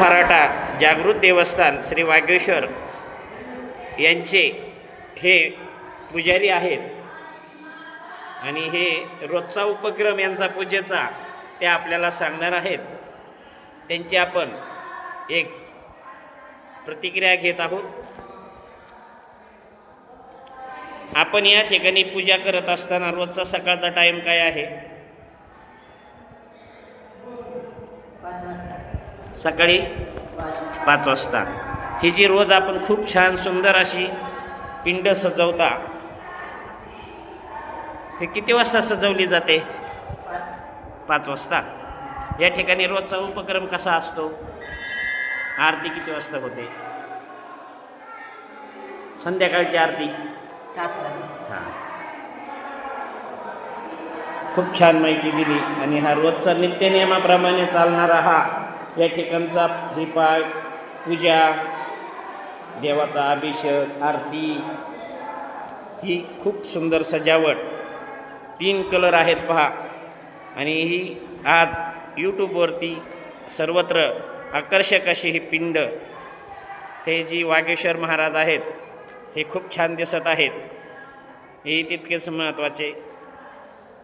खराटा जागृत देवस्थान श्री वागेश्वर यांचे हे पुजारी आहेत आणि हे रोजचा उपक्रम यांचा पूजेचा ते आपल्याला सांगणार आहेत. त्यांची आपण एक प्रतिक्रिया घेत आहोत. आपण या ठिकाणी पूजा करत असताना रोजचा सकाळचा टाइम काय आहे? सकाळी 5 वाजता. ही जी रोज आपण खूप छान सुंदर अशी पिंड सजवता, हे किती वाजता सजवली जाते? 5 वाजता. या ठिकाणी रोजचा उपक्रम कसा असतो? आरती किती वाजता होते? संध्याकाळची आरती 7ला. हां, खूप छान माहिती दिली. आणि हा रोजचा नित्यनियमाप्रमाणे चालणारा हा या ठिकाणचा ही पूजा, देवाचा अभिषेक, आरती, ही खूप सुंदर सजावट, 3 कलर आहेत पहा. आणि ही आज यूट्यूबवरती सर्वत्र आकर्षक अशी ही पिंड, हे जी वागेश्वर महाराज आहेत हे खूप छान दिसत आहेत. हे तितकेच महत्त्वाचे.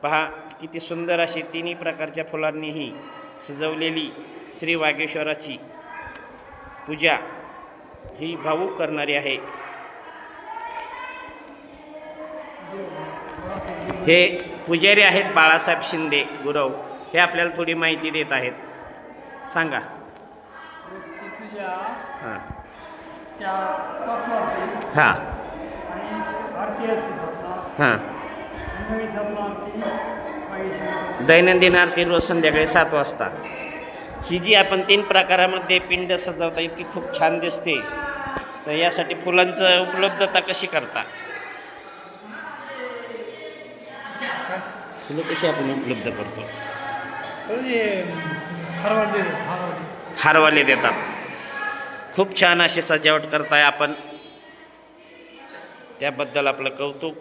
पहा किती सुंदर अशी 3 प्रकारच्या फुलांनी ही सजवलेली श्री वागेश्वराची पूजा ही भावूक करणारी आहे. हे पुजारी आहेत बाळासाहेब शिंदे गुरव, हे आपल्याला थोडी माहिती देत आहेत. सांगा. हां हां हां. दैनंदिन आरती रोज संध्याकाळी 7 वाजता. ही जी आपण 3 प्रकारामध्ये पिंड सजवता इतकी खूप छान दिसते, तर यासाठी फुलांचं उपलब्धता कशी करता? फुलं कशी आपण उपलब्ध करतो? हारवाले देतात. खूप छान अशी सजावट करताय आपण, त्याबद्दल आपलं कौतुक.